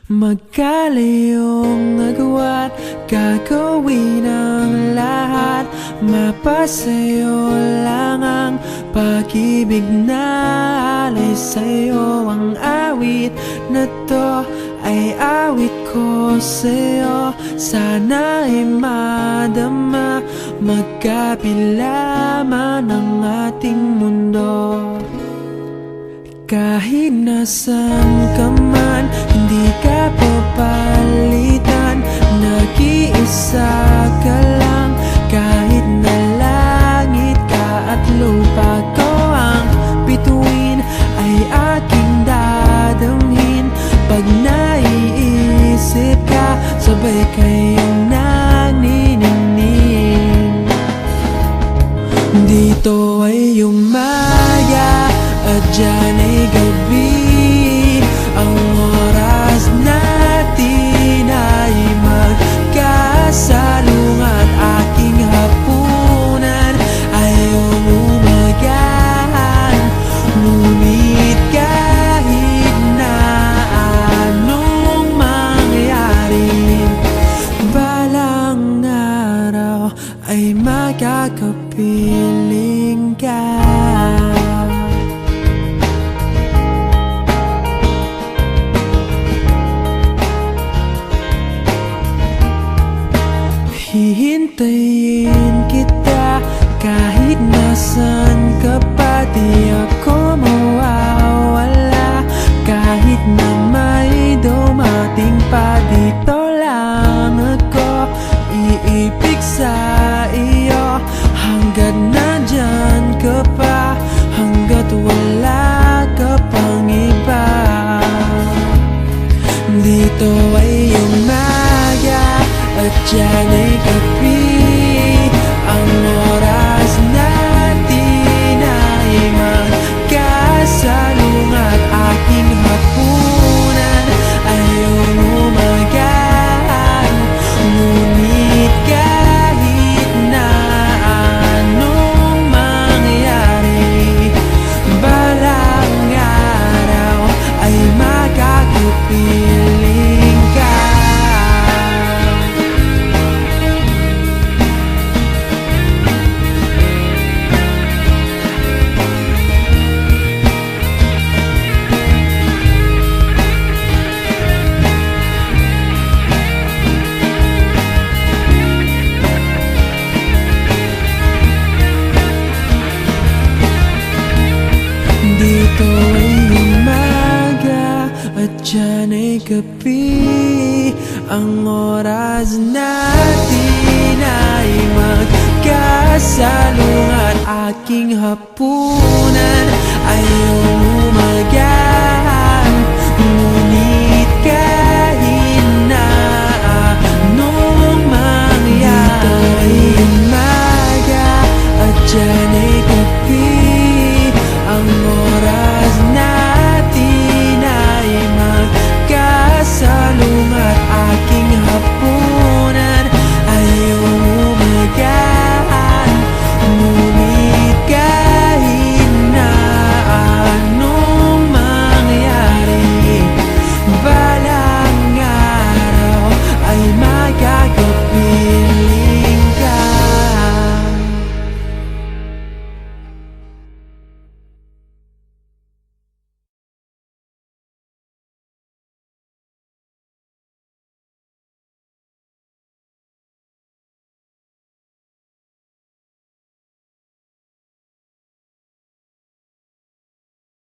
Magkalayong agwat, gagawin ang lahat. Mapasayo lang ang pag-ibig na alay sa'yo. Ang awit na to ay awit ko sa'yo. Sana ay madama, magkabila man ang ating mundo. Kahit nasan ka man, hindi ka papalitan. Nag-iisa ka lang, kahit na langit ka at lupa ko ang bituin, ay aking dadamhin. Pag naiisip ka, sabay kayong naniningning. Dito ay umaga at dyan ay gabi. Ang oras natin ay magkasalung at aking hapunan ay umumagahan. Ngunit kahit na anong mangyari, balang araw ay makakapiling ka. Hihintayin kita kahit nasan ka pa. Di ako mawawala kahit na may dumating pa. Dito lang ako iibig sa iyo hanggat nandyan ka pa, hanggat wala ka pang iba. Dito ay umaga at dyan ay gabi. Ang oras natin ay magkasalung at aking hapunan ay umumagahan. Ngunit kahit na anong mangyari, balang araw ay makakapiling ka. Dito ay umaga at dyan ay gabi. Ang oras natin ay magkasalung at aking hapunan ay umagahan.